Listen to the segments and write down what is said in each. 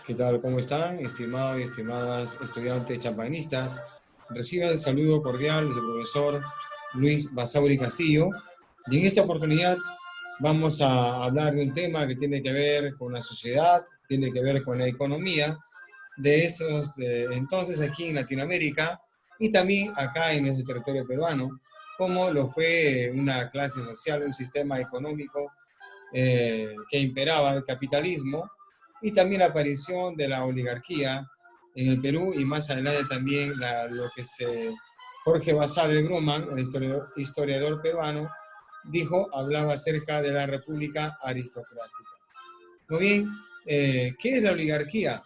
¿Qué tal? ¿Cómo están, estimados y estimadas estudiantes champanistas? Reciban el saludo cordial de su profesor Luis Basauri Castillo. Y en esta oportunidad vamos a hablar de un tema que tiene que ver con la sociedad, tiene que ver con la economía entonces aquí en Latinoamérica y también acá en nuestro territorio peruano, como lo fue una clase social, un sistema económico que imperaba el capitalismo y también la aparición de la oligarquía en el Perú y más adelante también lo que Jorge Basadre Grumman, el historiador peruano, hablaba acerca de la república aristocrática. Muy bien, ¿qué es la oligarquía?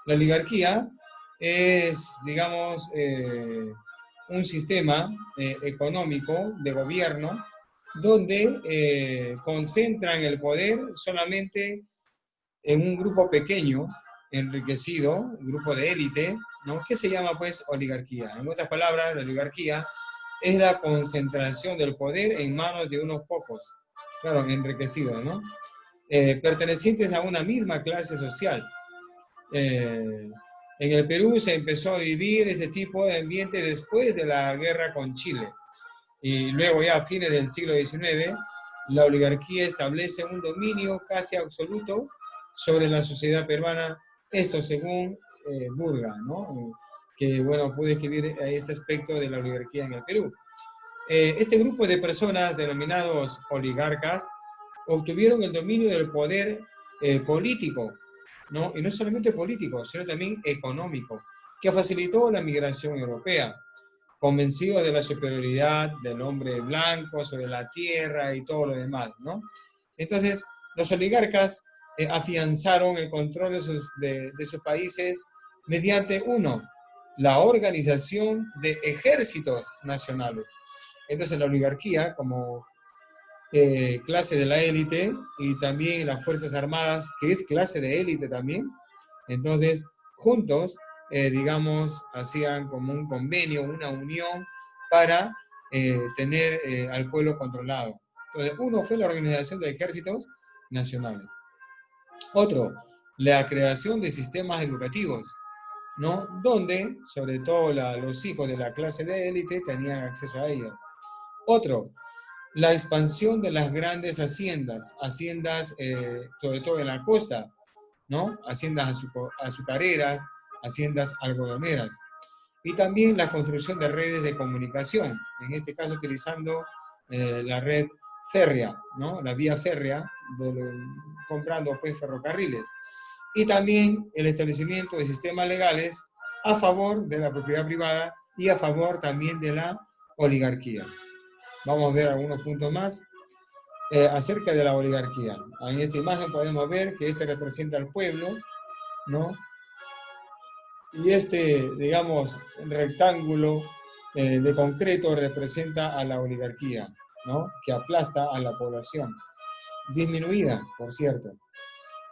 La oligarquía es, digamos, un sistema económico de gobierno donde concentran el poder solamente en un grupo pequeño, enriquecido, un grupo de élite, ¿no? Que se llama pues oligarquía. En otras palabras, la oligarquía es la concentración del poder en manos de unos pocos, claro, enriquecidos, ¿no? Pertenecientes a una misma clase social. En el Perú se empezó a vivir ese tipo de ambiente después de la guerra con Chile. Y luego ya a fines del siglo XIX, la oligarquía establece un dominio casi absoluto sobre la sociedad peruana, esto según Burga, ¿no? Que, bueno, pude escribir este aspecto de la oligarquía en el Perú. Este grupo de personas denominados oligarcas obtuvieron el dominio del poder político, ¿no? Y no solamente político, sino también económico, que facilitó la migración europea, convencidos de la superioridad del hombre blanco sobre la tierra y todo lo demás, ¿no? Entonces, los oligarcas afianzaron el control de sus países mediante, uno, la organización de ejércitos nacionales. Entonces, la oligarquía, como clase de la élite, y también las Fuerzas Armadas, que es clase de élite también, entonces, juntos, digamos, hacían como un convenio, una unión para tener al pueblo controlado. Entonces, uno fue la organización de ejércitos nacionales. Otro, la creación de sistemas educativos, ¿no? Donde, sobre todo, los hijos de la clase de élite tenían acceso a ellos. Otro, la expansión de las grandes haciendas sobre todo en la costa, ¿no? Haciendas azucareras, haciendas algodoneras. Y también la construcción de redes de comunicación, en este caso utilizando la red férrea, ¿no? La vía férrea, comprando pues ferrocarriles. Y también el establecimiento de sistemas legales a favor de la propiedad privada y a favor también de la oligarquía. Vamos a ver algunos puntos más acerca de la oligarquía. En esta imagen podemos ver que este representa al pueblo, ¿no? Y este, digamos, rectángulo de concreto representa a la oligarquía, ¿no? Que aplasta a la población, disminuida, por cierto.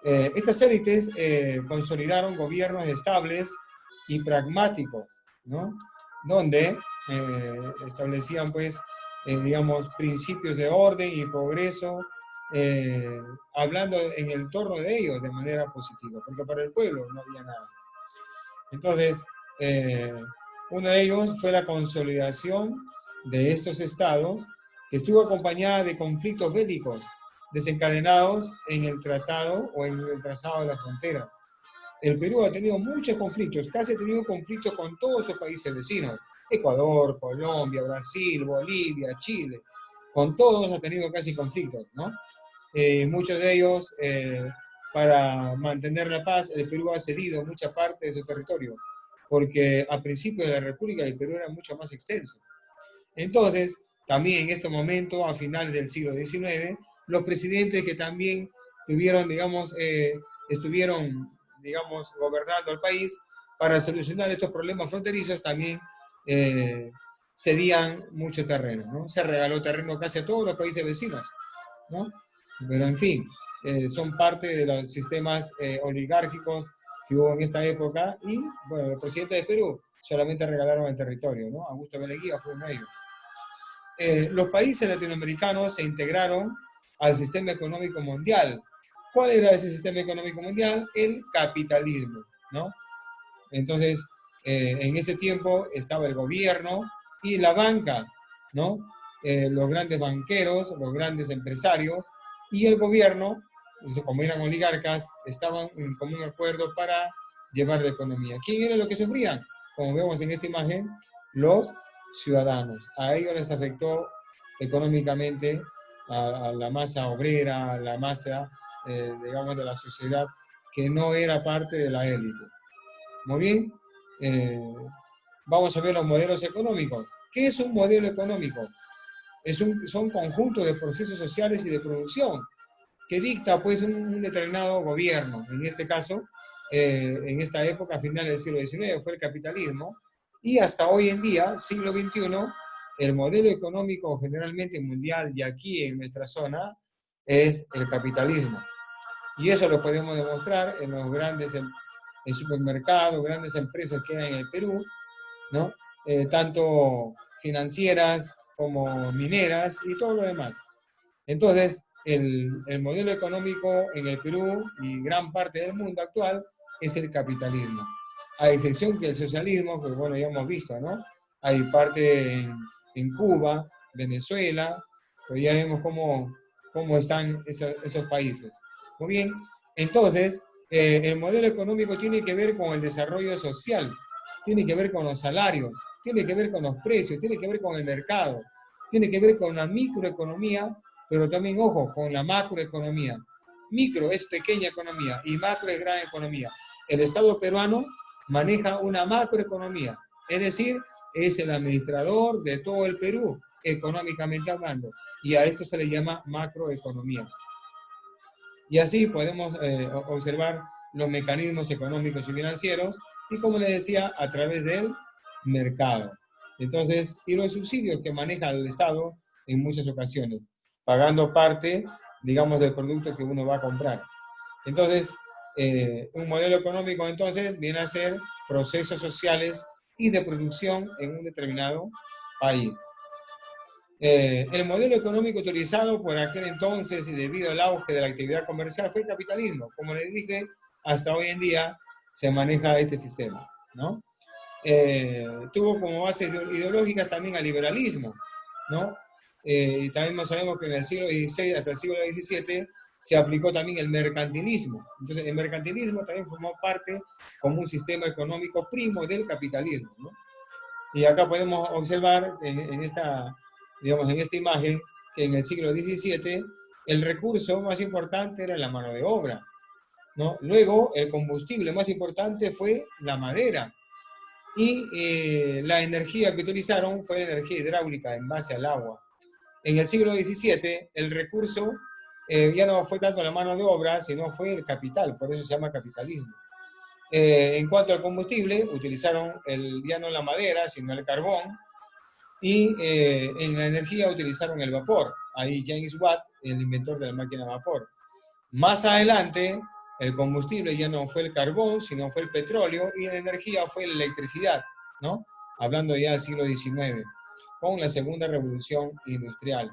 Estas élites consolidaron gobiernos estables y pragmáticos, ¿no? Donde establecían, pues, digamos, principios de orden y progreso, hablando en el torno de ellos de manera positiva, porque para el pueblo no había nada. Entonces, eh, uno de ellos fue la consolidación de estos estados, que estuvo acompañada de conflictos bélicos desencadenados en el tratado o en el trazado de la frontera. El Perú ha tenido muchos conflictos, casi ha tenido conflictos con todos sus países vecinos, Ecuador, Colombia, Brasil, Bolivia, Chile, con todos ha tenido casi conflictos, ¿no? Muchos de ellos, para mantener la paz, el Perú ha cedido mucha parte de su territorio, porque a principios de la República el Perú era mucho más extenso. Entonces, también en este momento, a finales del siglo XIX, los presidentes que también tuvieron, digamos, estuvieron, digamos, gobernando el país para solucionar estos problemas fronterizos, también cedían mucho terreno, ¿no? Se regaló terreno casi a todos los países vecinos, ¿no? Pero en fin, son parte de los sistemas oligárquicos que hubo en esta época y, bueno, los presidentes de Perú solamente regalaron el territorio, ¿no? Augusto Beneguía fue uno de ellos. Los países latinoamericanos se integraron al sistema económico mundial. ¿Cuál era ese sistema económico mundial? El capitalismo, ¿no? Entonces, en ese tiempo estaba el gobierno y la banca, ¿no? Los grandes banqueros, los grandes empresarios y el gobierno, como eran oligarcas, estaban en común acuerdo para llevar la economía. ¿Quién era lo que sufrían? Como vemos en esta imagen, los ciudadanos. A ellos les afectó económicamente a la masa obrera, a la masa, digamos, de la sociedad que no era parte de la élite. Muy bien, vamos a ver los modelos económicos. ¿Qué es un modelo económico? Son conjuntos de procesos sociales y de producción que dicta pues un determinado gobierno. En este caso, en esta época, a finales del siglo XIX, fue el capitalismo, y hasta hoy en día, siglo XXI, el modelo económico generalmente mundial y aquí en nuestra zona es el capitalismo. Y eso lo podemos demostrar en los grandes supermercados, grandes empresas que hay en el Perú, ¿no? Tanto financieras como mineras y todo lo demás. Entonces, el modelo económico en el Perú y gran parte del mundo actual es el capitalismo. A excepción que el socialismo, pues bueno, ya hemos visto, ¿no? Hay parte en Cuba, Venezuela, pero ya vemos cómo están esos países. Muy bien, entonces, el modelo económico tiene que ver con el desarrollo social, tiene que ver con los salarios, tiene que ver con los precios, tiene que ver con el mercado, tiene que ver con la microeconomía, pero también, ojo, con la macroeconomía. Micro es pequeña economía y macro es gran economía. El Estado peruano maneja una macroeconomía, es decir, es el administrador de todo el Perú, económicamente hablando, y a esto se le llama macroeconomía. Y así podemos observar los mecanismos económicos y financieros, y como les decía, a través del mercado. Entonces, y los subsidios que maneja el Estado en muchas ocasiones, pagando parte, digamos, del producto que uno va a comprar. Entonces, un modelo económico entonces viene a ser procesos sociales y de producción en un determinado país. El modelo económico utilizado por aquel entonces y debido al auge de la actividad comercial fue el capitalismo. Como les dije, hasta hoy en día se maneja este sistema, ¿no? Tuvo como bases ideológicas también al liberalismo, ¿no? Y también sabemos que en el siglo XVI hasta el siglo XVII se aplicó también el mercantilismo. Entonces, el mercantilismo también formó parte como un sistema económico primo del capitalismo, ¿no? Y acá podemos observar en esta, digamos, en esta imagen que en el siglo XVII el recurso más importante era la mano de obra, ¿no? Luego, el combustible más importante fue la madera. Y la energía que utilizaron fue la energía hidráulica en base al agua. En el siglo XVII, el recurso ya no fue tanto la mano de obra, sino fue el capital, por eso se llama capitalismo. En cuanto al combustible, utilizaron ya no la madera, sino el carbón, y en la energía utilizaron el vapor. Ahí James Watt, el inventor de la máquina de vapor. Más adelante, el combustible ya no fue el carbón, sino fue el petróleo, y la energía fue la electricidad, ¿no? Hablando ya del siglo XIX, con la segunda revolución industrial.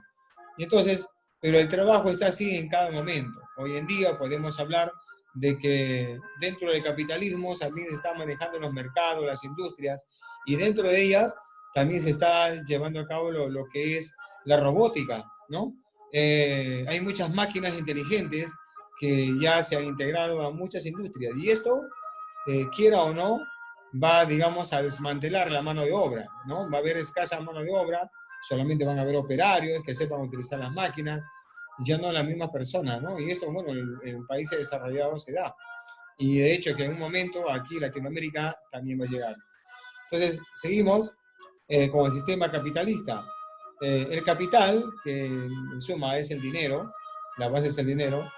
Y entonces, pero el trabajo está así en cada momento. Hoy en día podemos hablar de que dentro del capitalismo también se están manejando los mercados, las industrias, y dentro de ellas también se está llevando a cabo lo que es la robótica, ¿no? Hay muchas máquinas inteligentes que ya se han integrado a muchas industrias, y esto, quiera o no, va, digamos, a desmantelar la mano de obra, ¿no? Va a haber escasa mano de obra, solamente van a haber operarios que sepan utilizar las máquinas, ya no las mismas personas, ¿no? Y esto, bueno, en países desarrollados se da. Y de hecho que en un momento aquí en Latinoamérica también va a llegar. Entonces, seguimos con el sistema capitalista. El capital, que en suma es el dinero, la base es el dinero,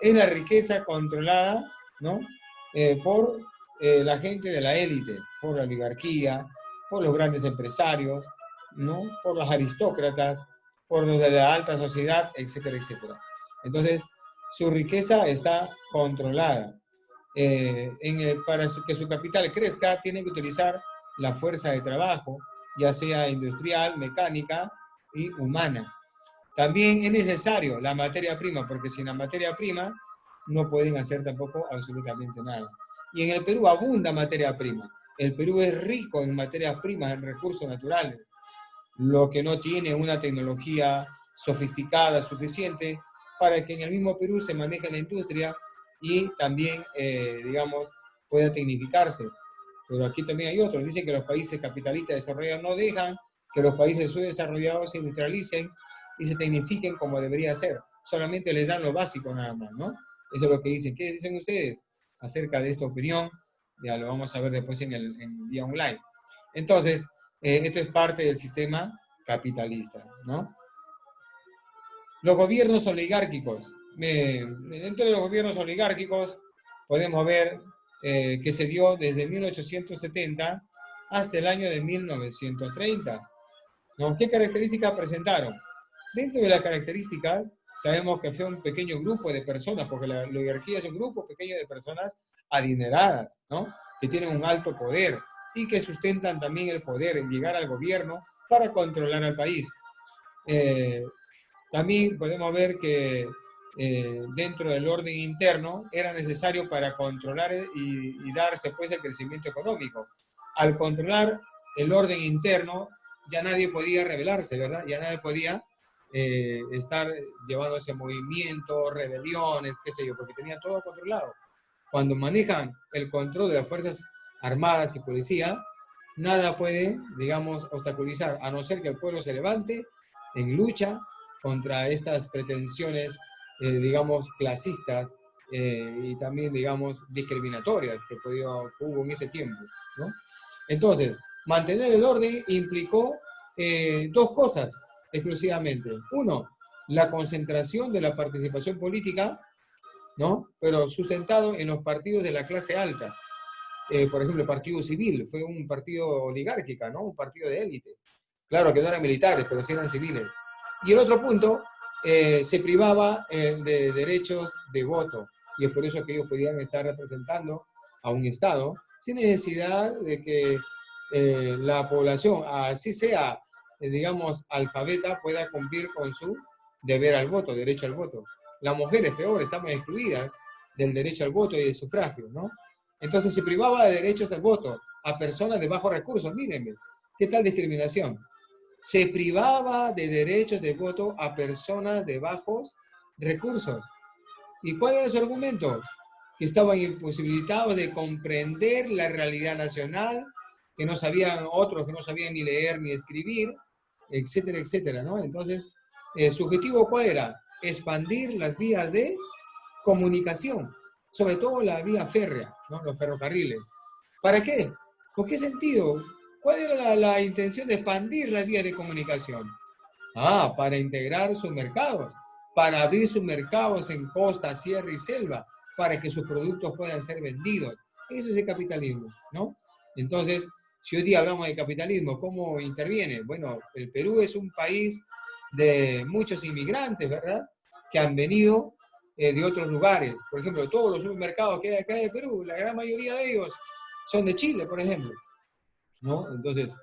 es la riqueza controlada, ¿no? Por la gente de la élite, por la oligarquía, por los grandes empresarios, ¿no? Por los aristócratas, por los de la alta sociedad, etcétera, etcétera. Entonces, su riqueza está controlada. Para que su capital crezca, tiene que utilizar la fuerza de trabajo, ya sea industrial, mecánica y humana. También es necesario la materia prima, porque sin la materia prima no pueden hacer tampoco absolutamente nada. Y en el Perú abunda materia prima. El Perú es rico en materias primas, en recursos naturales, lo que no tiene una tecnología sofisticada suficiente para que en el mismo Perú se maneje la industria y también, digamos, pueda tecnificarse. Pero aquí también hay otros. Dicen que los países capitalistas desarrollados no dejan que los países subdesarrollados se industrialicen y se tecnifiquen como debería ser. Solamente les dan lo básico nada más, ¿no? Eso es lo que dicen. ¿Qué dicen ustedes acerca de esta opinión? Ya lo vamos a ver después en el día online. Entonces, esto es parte del sistema capitalista, ¿no? Los gobiernos oligárquicos. Dentro de los gobiernos oligárquicos podemos ver que se dio desde 1870 hasta el año de 1930. ¿No? ¿Qué características presentaron? Dentro de las características, sabemos que fue un pequeño grupo de personas, porque la oligarquía es un grupo pequeño de personas adineradas, ¿no? Que tienen un alto poder y que sustentan también el poder en llegar al gobierno para controlar al país. Eh, También podemos ver que dentro del orden interno era necesario para controlar y darse pues el crecimiento económico. Al controlar el orden interno, ya nadie podía rebelarse, ¿verdad? Ya nadie podía estar llevando ese movimiento, rebeliones, qué sé yo, porque tenía todo controlado. Cuando manejan el control de las Fuerzas Armadas y Policía, nada puede, digamos, obstaculizar, a no ser que el pueblo se levante en lucha contra estas pretensiones, digamos, clasistas y también, digamos, discriminatorias que hubo en ese tiempo, ¿no? Entonces, mantener el orden implicó dos cosas exclusivamente. Uno, la concentración de la participación política, ¿no? Pero sustentado en los partidos de la clase alta. Por ejemplo, el Partido Civil fue un partido oligárquico, ¿no? Un partido de élite. Claro que no eran militares, pero sí eran civiles. Y el otro punto, se privaba de derechos de voto. Y es por eso que ellos podían estar representando a un Estado sin necesidad de que la población, así sea, digamos, alfabeta, pueda cumplir con su deber al voto, derecho al voto. Las mujeres, peor, estaban excluidas del derecho al voto y del sufragio, ¿no? Entonces se privaba de derechos al voto a personas de bajos recursos. Mírenme, ¿qué tal discriminación? Se privaba de derechos de voto a personas de bajos recursos. ¿Y cuál era su argumento? Que estaban imposibilitados de comprender la realidad nacional, que no sabían otros, que no sabían ni leer ni escribir, etcétera, etcétera, ¿no? Entonces, ¿su objetivo cuál era? Expandir las vías de comunicación, sobre todo la vía férrea, ¿no? Los ferrocarriles. ¿Para qué? ¿Con qué sentido? ¿Cuál era la intención de expandir las vías de comunicación? Para integrar sus mercados, para abrir sus mercados en costa, sierra y selva, para que sus productos puedan ser vendidos. Ese es el capitalismo, ¿no? Entonces, si hoy día hablamos de capitalismo, ¿cómo interviene? Bueno, el Perú es un país de muchos inmigrantes, ¿verdad? Que han venido de otros lugares. Por ejemplo, todos los supermercados que hay acá en el Perú, la gran mayoría de ellos son de Chile, por ejemplo, ¿no? Entonces,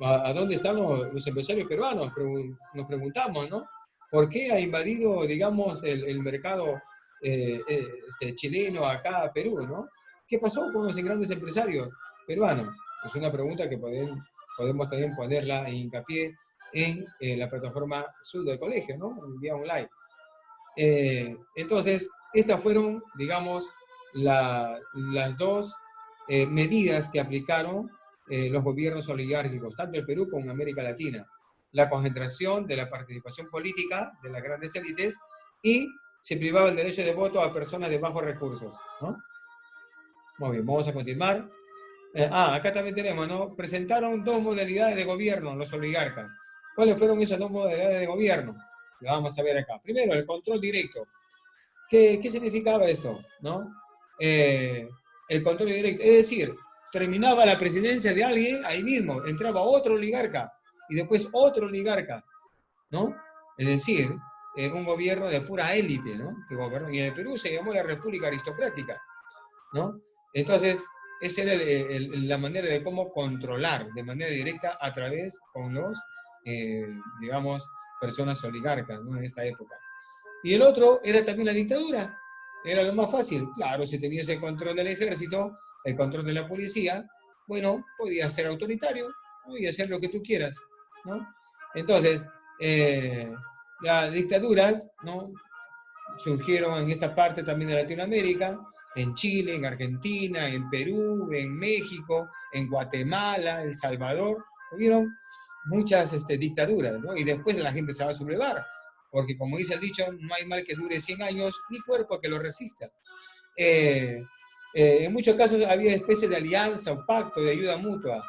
¿a dónde están los empresarios peruanos? Nos preguntamos, ¿no? ¿Por qué ha invadido, digamos, el mercado chileno acá a Perú, ¿no? ¿Qué pasó con los grandes empresarios peruanos? Es una pregunta que podemos también ponerla en hincapié en la plataforma Sur del Colegio, ¿no? En vía online. Entonces, estas fueron, digamos, las dos medidas que aplicaron los gobiernos oligárquicos, tanto el Perú como en América Latina. La concentración de la participación política de las grandes élites y se privaba el derecho de voto a personas de bajos recursos, ¿no? Muy bien, vamos a continuar. Acá también tenemos, ¿no? Presentaron dos modalidades de gobierno los oligarcas. ¿Cuáles fueron esas dos modalidades de gobierno? Lo vamos a ver acá. Primero, el control directo. ¿Qué significaba esto? ¿No? El control directo. Es decir, terminaba la presidencia de alguien, ahí mismo entraba otro oligarca y después otro oligarca, ¿no? Es decir, un gobierno de pura élite, ¿no? Que gobernó. Y en el Perú se llamó la República Aristocrática, ¿no? Entonces, esa era la manera de cómo controlar de manera directa a través con los, digamos, personas oligarcas, ¿no? En esta época. Y el otro era también la dictadura. Era lo más fácil. Claro, si tenías el control del ejército, el control de la policía, bueno, podías ser autoritario, ¿no? Y hacer lo que tú quieras, ¿no? Entonces, las dictaduras, ¿no? Surgieron en esta parte también de Latinoamérica, en Chile, en Argentina, en Perú, en México, en Guatemala, El Salvador. Hubieron muchas dictaduras, ¿no? Y después la gente se va a sublevar, porque como dice el dicho, no hay mal que dure 100 años, ni cuerpo que lo resista. En muchos casos había especies de alianza o pacto de ayuda mutua,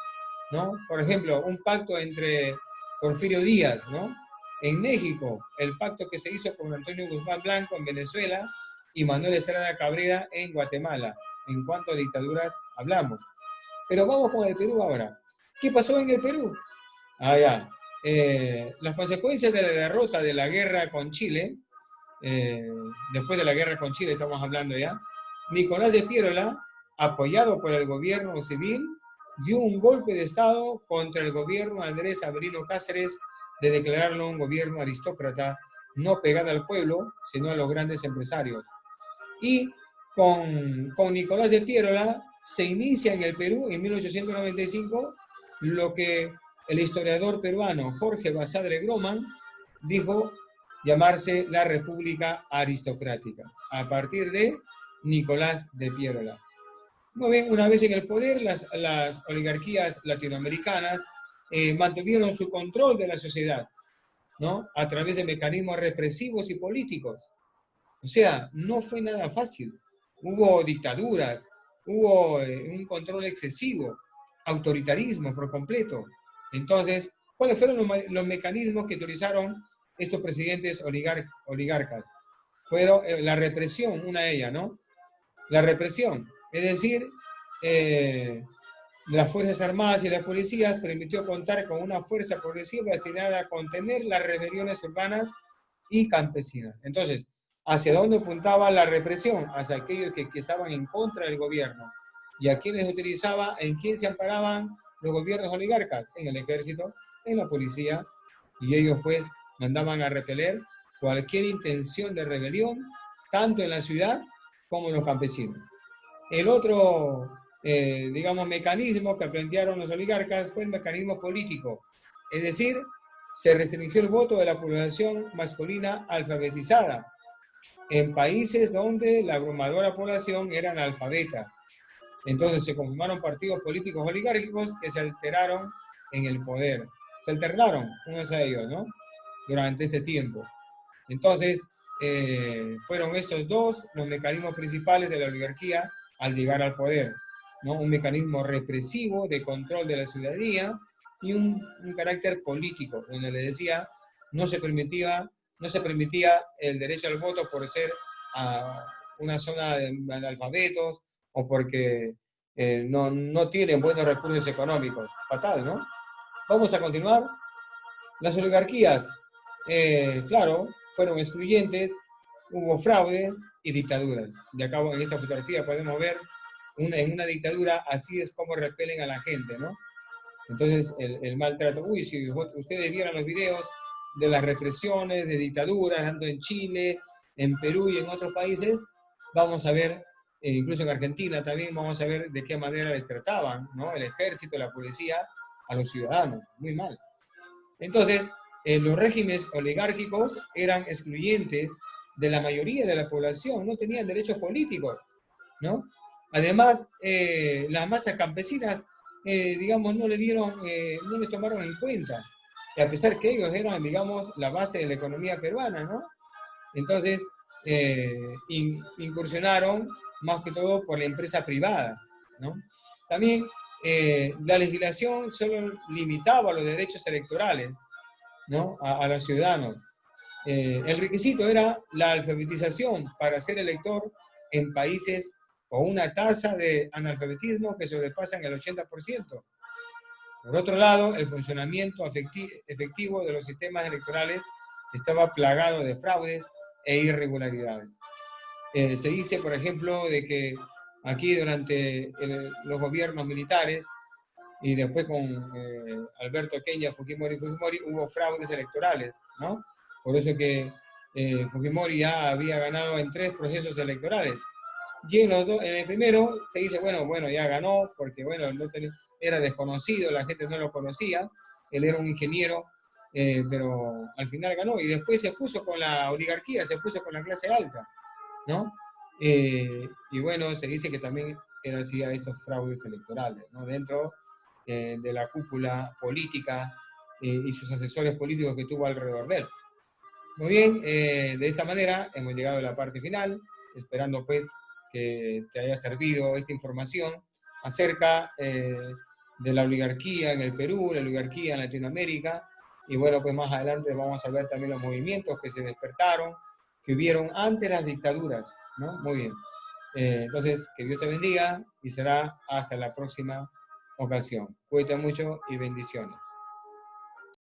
¿no? Por ejemplo, un pacto entre Porfirio Díaz, ¿no? En México, el pacto que se hizo con Antonio Guzmán Blanco en Venezuela y Manuel Estrada Cabrera en Guatemala, en cuanto a dictaduras hablamos. Pero vamos con el Perú ahora. ¿Qué pasó en el Perú? Ya. Las consecuencias de la derrota de la guerra con Chile, después de la guerra con Chile estamos hablando ya, Nicolás de Piérola, apoyado por el gobierno civil, dio un golpe de Estado contra el gobierno de Andrés Avelino Cáceres de declararlo un gobierno aristócrata, no pegado al pueblo, sino a los grandes empresarios. Y con Nicolás de Piérola se inicia en el Perú en 1895 lo que el historiador peruano Jorge Basadre Groman dijo llamarse la República Aristocrática, a partir de Nicolás de Piérola. Muy bien, una vez en el poder, las oligarquías latinoamericanas mantuvieron su control de la sociedad, ¿no? A través de mecanismos represivos y políticos. O sea, no fue nada fácil. Hubo dictaduras, hubo un control excesivo, autoritarismo por completo. Entonces, ¿cuáles fueron los mecanismos que utilizaron estos presidentes oligarcas? Fueron la represión, una de ellas, ¿no? La represión, es decir, las Fuerzas Armadas y las policías permitió contar con una fuerza progresiva destinada a contener las rebeliones urbanas y campesinas. Entonces, ¿hacia dónde apuntaba la represión? Hacia aquellos que estaban en contra del gobierno. ¿Y a quiénes utilizaba? ¿En quién se amparaban los gobiernos oligarcas? En el ejército, en la policía, y ellos pues mandaban a repeler cualquier intención de rebelión, tanto en la ciudad como en los campesinos. El otro, digamos, mecanismo que plantearon los oligarcas fue el mecanismo político, es decir, se restringió el voto de la población masculina alfabetizada en países donde la abrumadora población era analfabeta. Entonces se conformaron partidos políticos oligárquicos que se alteraron en el poder. Se alternaron unos a ellos, ¿no? Durante ese tiempo. Entonces, fueron estos dos los mecanismos principales de la oligarquía al llegar al poder, ¿no? Un mecanismo represivo de control de la ciudadanía y un carácter político, donde le decía, no se permitía el derecho al voto por ser una zona de analfabetos o porque no tienen buenos recursos económicos. Fatal, ¿no? Vamos a continuar. Las oligarquías, claro, fueron excluyentes, hubo fraude y dictadura. De acá en esta fotografía podemos ver en una dictadura así es como repelen a la gente, ¿no? Entonces el maltrato. Uy, si ustedes vieran los videos de las represiones, de dictaduras, tanto en Chile, en Perú y en otros países, vamos a ver, incluso en Argentina también, vamos a ver de qué manera les trataban, ¿no? El ejército, la policía, a los ciudadanos. Muy mal. Entonces, los regímenes oligárquicos eran excluyentes de la mayoría de la población, no tenían derechos políticos, ¿no? Además, las masas campesinas, digamos, no les tomaron en cuenta, y a pesar que ellos eran, digamos, la base de la economía peruana, ¿no? Entonces, incursionaron más que todo por la empresa privada, ¿no? También la legislación solo limitaba los derechos electorales, ¿no? a los ciudadanos. El requisito era la alfabetización para ser elector en países con una tasa de analfabetismo que sobrepasan el 80%. Por otro lado, el funcionamiento efectivo de los sistemas electorales estaba plagado de fraudes e irregularidades. Se dice, por ejemplo, de que aquí durante los gobiernos militares y después con Alberto Kenya, Fujimori, hubo fraudes electorales, ¿no? Por eso que Fujimori ya había ganado en 3 procesos electorales. Y en el primero se dice, bueno, ya ganó, porque bueno, era desconocido, la gente no lo conocía, él era un ingeniero, pero al final ganó, y después se puso con la oligarquía, se puso con la clase alta, ¿no? Y bueno, se dice que también él hacía estos fraudes electorales, ¿no? Dentro de la cúpula política y sus asesores políticos que tuvo alrededor de él. Muy bien, de esta manera hemos llegado a la parte final, esperando pues que te haya servido esta información acerca de la oligarquía en el Perú, la oligarquía en Latinoamérica, y bueno, pues más adelante vamos a ver también los movimientos que se despertaron, que hubieron antes las dictaduras, ¿no? Muy bien. Entonces, que Dios te bendiga y será hasta la próxima ocasión. Cuídate mucho y bendiciones.